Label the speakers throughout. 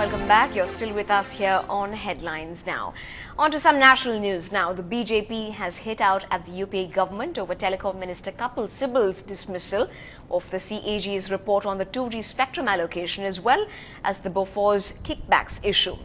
Speaker 1: Welcome back. You're still with us here on Headlines now. On to some national news now. The BJP has hit out at the UPA government over Telecom Minister Kapil Sibal's dismissal of the CAG's report on the 2G spectrum allocation as well as the Bofors kickbacks issue.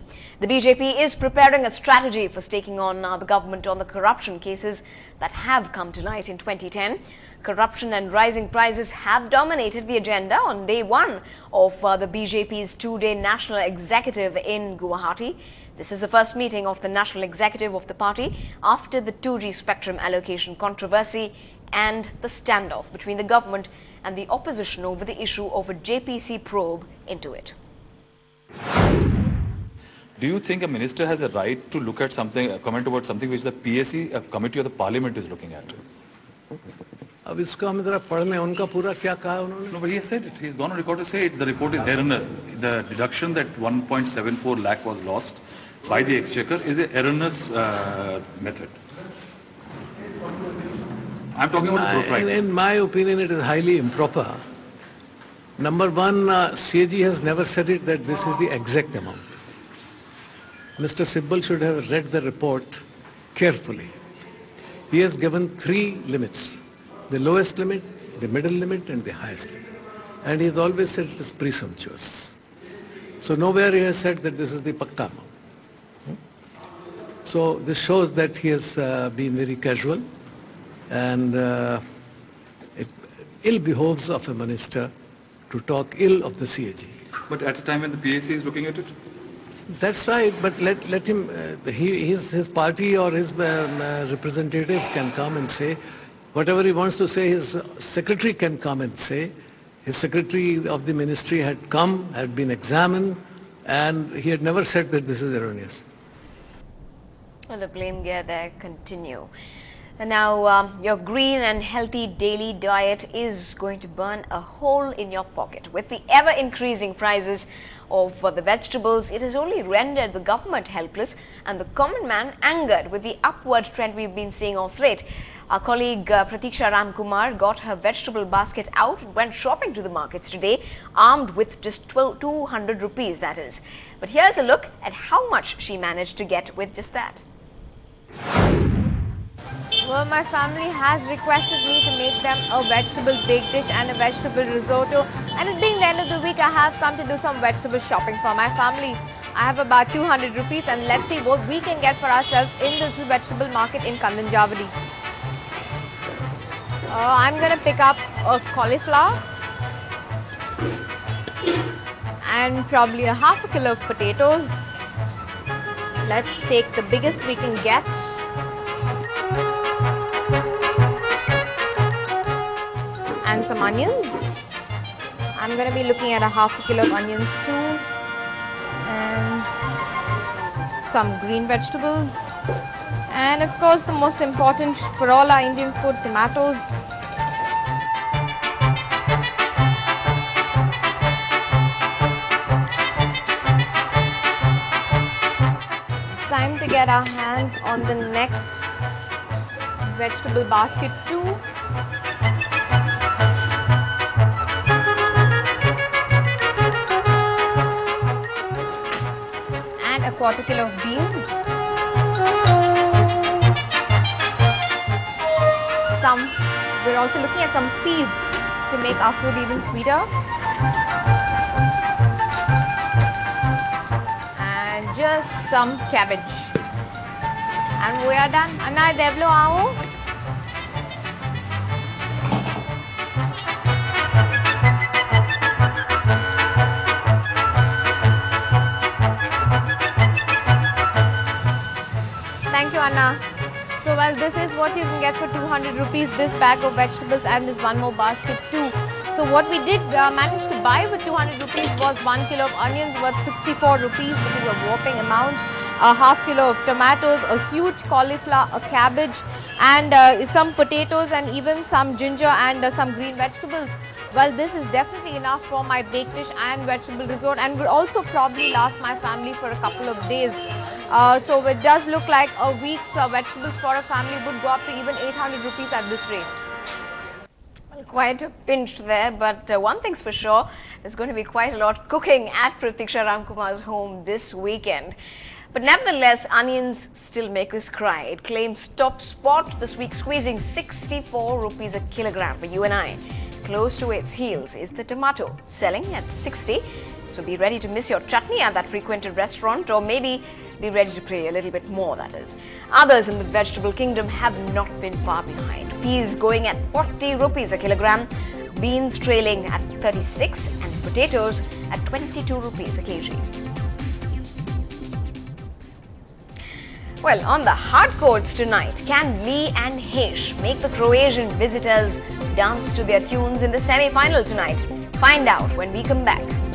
Speaker 1: The BJP is preparing a strategy for staking on the government on the corruption cases that have come to light in 2010. Corruption and rising prices have dominated the agenda on day one of the BJP's two-day national executive in Guwahati. This is the first meeting of the national executive of the party after the 2G spectrum allocation controversy and the standoff between the government and the opposition over the issue of a JPC probe into it.
Speaker 2: Do you think a minister has a right to look at something, comment about something which the PAC, a committee of the parliament, is looking at?
Speaker 3: अब इसको हम जरा पढ़ लें उनका पूरा क्या कहा उन्होंने?
Speaker 2: No, but he has said it. He's gone on record to say it. The report is erroneous. The deduction that 1.74 lakh was lost by the exchequer is an erroneous method. I'm talking about the propriety.
Speaker 3: In my opinion, it is highly improper. Number one, CAG has never said it that this is the exact amount. Mr. Sibal should have read the report carefully. He has given three limits. The lowest limit, the middle limit and the highest limit. And he has always said it is presumptuous. So nowhere he has said that this is the pakka amount. So this shows that he has been very casual and it ill behoves of a minister to talk ill of the CAG.
Speaker 2: But at a time when the PAC is looking at it?
Speaker 3: That's right, but let him, his party or his representatives can come and say whatever he wants to say. His secretary can come and say. His secretary of the ministry had come, had been examined, and he had never said that this is erroneous.
Speaker 1: Well, the blame game there continue. And now, your green and healthy daily diet is going to burn a hole in your pocket. With the ever-increasing prices of the vegetables, it has only rendered the government helpless and the common man angered with the upward trend we've been seeing of late. Our colleague Pratiksha Ramkumar got her vegetable basket out and went shopping to the markets today, armed with just 200 rupees, that is. But here's a look at how much she managed to get with just that.
Speaker 4: Well, my family has requested me to make them a vegetable baked dish and a vegetable risotto. And it being the end of the week, I have come to do some vegetable shopping for my family. I have about 200 rupees and let's see what we can get for ourselves in this vegetable market in Kandanjavadi. I'm going to pick up a cauliflower and probably a half a kilo of potatoes. Let's take the biggest we can get. And some onions. I'm going to be looking at a half a kilo of onions too. And some green vegetables. And of course the most important for all our Indian food, tomatoes. It's time to get our hands on the next vegetable basket too. And a quarter kilo of beans. We're also looking at some peas to make our food even sweeter. And just some cabbage. And we are done. Anna, devlo aao. Thank you, Anna. So, well, this is what you can get for 200 rupees, this bag of vegetables and this one more basket too. So, what we did manage to buy with 200 rupees was 1 kilo of onions worth 64 rupees, which is a whopping amount, a half kilo of tomatoes, a huge cauliflower, a cabbage and some potatoes and even some ginger and some green vegetables. Well, this is definitely enough for my baked dish and vegetable risotto and would also probably last my family for a couple of days. So it does look like a week's vegetables for a family would go up to even 800 rupees at this rate.
Speaker 1: Quite a pinch there, but one thing's for sure, there's going to be quite a lot cooking at Pratiksha Ramkumar's home this weekend. But nevertheless, onions still make us cry. It claims top spot this week, squeezing 64 rupees a kilogram for you and I. Close to its heels is the tomato, selling at 60. So be ready to miss your chutney at that frequented restaurant, or maybe be ready to pay a little bit more, that is. Others in the vegetable kingdom have not been far behind. Peas going at 40 rupees a kilogram, beans trailing at 36 and potatoes at 22 rupees a kg. Well, on the hard courts tonight, can Lee and Hesh make the Croatian visitors dance to their tunes in the semi-final tonight? Find out when we come back.